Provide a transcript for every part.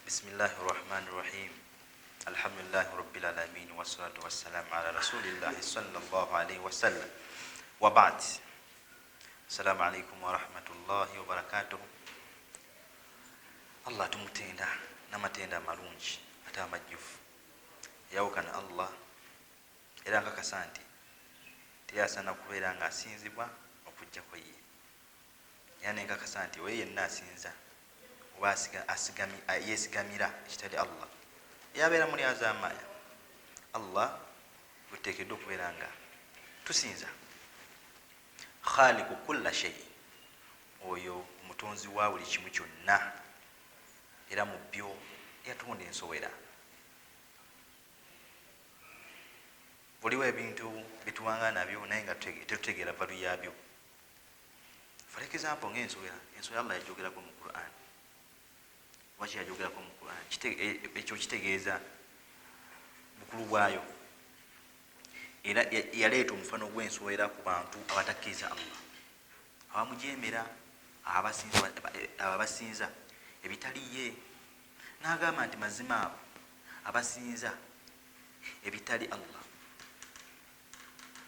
بسم الله الرحمن الرحيم الحمد لله رب العالمين والصلاة والسلام على رسول الله صلى الله عليه وسلم وبعد السلام عليكم ورحمة الله وبركاته. الله tumutenda namatenda malungi ate amajjufu yawukana Allah era nkakasa nti teyasaana kubeera nga asinzibwa okujjako ye, era nenkakasa nti we yenna asinza oba yesigamira ekitali Allah yabeera muli azamaya. Allah guteekeddwa okubeera nga tusinza khaliqu kulla shay, oyo omutonzi wa buli kimu kyonna, era mu byo yatonda ensowera. buliwo ebintu bituwanga nabyo naye nga tetutegeera valu yabyo. For example ng'ensowera, ensowera Allah yajogerako mu Quran. Waki yajogerako mu Quran? Ekyo kitegeeza bukulu bwayo, era yaleeta omufano gw'ensowera ku bantu abatakkiriza Allah, abamujemera, abasinza ebitali ye. N'agamba nti mazima abo abasinza ebitali Allah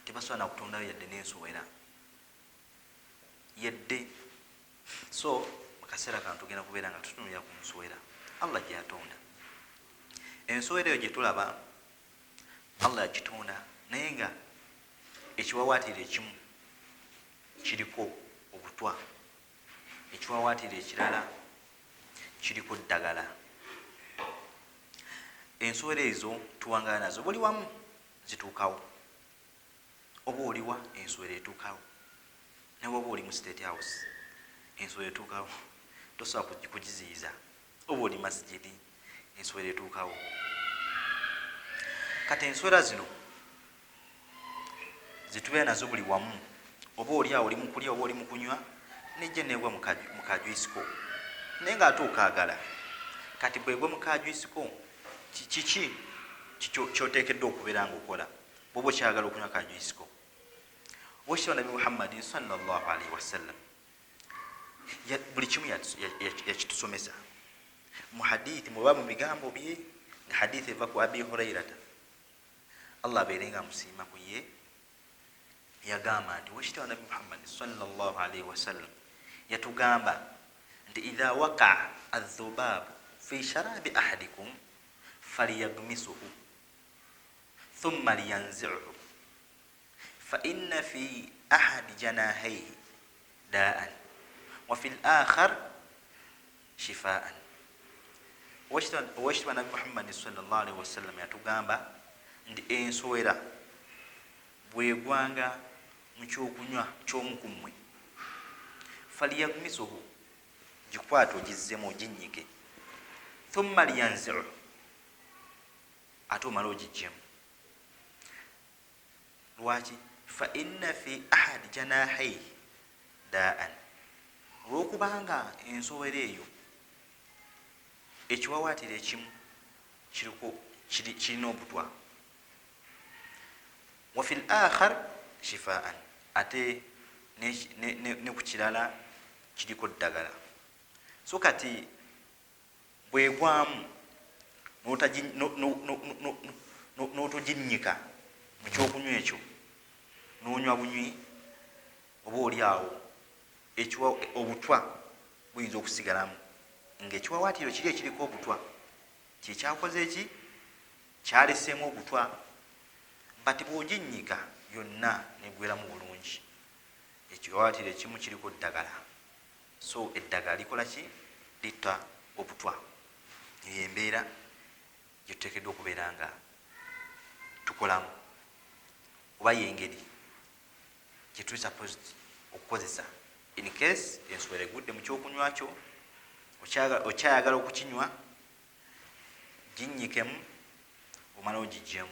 tebasobola nakutondayo yadde n'ensowera yedde. So mukaseera kano tugenda kubeera nga tutunulira ku nsowera Allah gyatonda. Ensowera eyo gyetulaba Allah yagitonda, naye nga ekiwawaatiro ekimu kiriko obutwa, ekiwawaatiro ekirala kiriko ddagala. Ensowera ezo tuwangala nazo, buli wamu zituukawo. Oba oliwa ensowera etuukawo, naye oba oli mu state house ensowera etuukawo, tosobola kugiziyiza. Oba oli masjidi ensowera etuukawo. Kati ensowera zino zitubeera nazo buli wamu, oba oli awo oli mu kulya oba oli mu kunywa, nejja negwa mu kajwisiko, naye nga ate okaagala. Kati bwegwe mu kajwisiko kiki kyoteekeddwa okubeera nga okola bwoba okyagala okunywa kajwisiko? Wekitibwa Nabi Muhammadin sallallahu alaihi wasallam buli kimu yakitusomesa mu hadithi, muba mu bigambo bye, nga hadithi eva ku Abi Hurairata, Allah abeerenga musiima ku ye, yagamba nti wekitibwa Nabi Muhammadin sallallahu alaihi wasallam yatugamba nti idha waqa'a adh-dhubabu fi sharabi ahadikum falyagmisuhu thumma liyanzi'hu fa inna fi ahadi janahayhi da'an wa fil akhar shifaan. Owekitibwa Nabi Muhammad sallallahu alaihi wasallam yatugamba nti ensowera bwegwanga mu kyokunywa ky'omu ku mmwe, falyagmisuhu, gikwate ogizzemu oginnyike, thumma liyanzi'hu, ate omala ogijjemu. Lwaki? Fa inna fi ahadi janahayhi da'an, olwokubanga ensowera eyo ekiwawaatiro ekimu kirina obutwa, wa fil akhar shifaan, ate ne ku kirala kiriko ddagala. So kati bwegwamu n'otoginnyika mu kyokunywa ekyo, n'onywa bunywi, oba oli awo obutwa buyinza okusigalamu, ng'ekiwawaatiro kiri ekiriko obutwa kyekyakoze eki, kyaleseemu obutwa, bati bw'oginnyika yonna negweramu bulungi. Ekiwawaatiro ekimu kiriko ddagala, so eddagala likola ki? Litta obutwa. Eyo embeera gyetuteekeddwa okubeera nga tukolamu, oba yengeri gyetuli supposed okukozesa in case ensowera egudde mu kyokunywa kyo, okyayagala okukinywa, ginnyikemu, omala ogijjemu,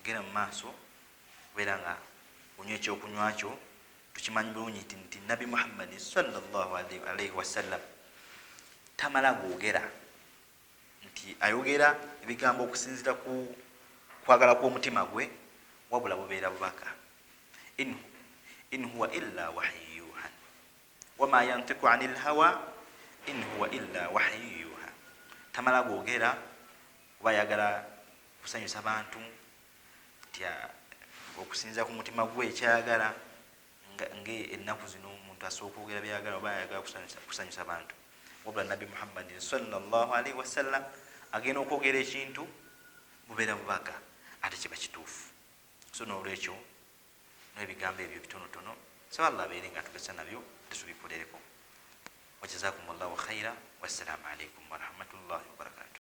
genda mu maaso kubeera nga onywa ekyokunywa kyo. Tukimanyi bulungi nti Nabi Muhammad sallallahu alaihi wasallam tamala gwogera nti ayogera ebigambo okusinzira ku kwagala kw'omutima gwe, wabula bubeera bubaka. In huwa illa wahyu wama yantiku anil hawa in huwa illa wahyu yuha. tamala gwogera kuba ayagala kusanyusa bantu nti okusinza ku mutima gwe ekyayagala nga ennaku zino omuntu asooka okwogera byayagala oba ayagala kusanyusa bantu. wabula nabbi muhammadin sallallahu alaihi wasallam agenda okwogera ekintu bubeera bubaga ate kiba kituufu. so nolwekyo nebigambo ebyo bitonotono saba allah abeere nga tugesa nabyo tesubikolereko. wajazakumullahu khaira. wassalamu alaikum warahmatullahi wabarakatuh.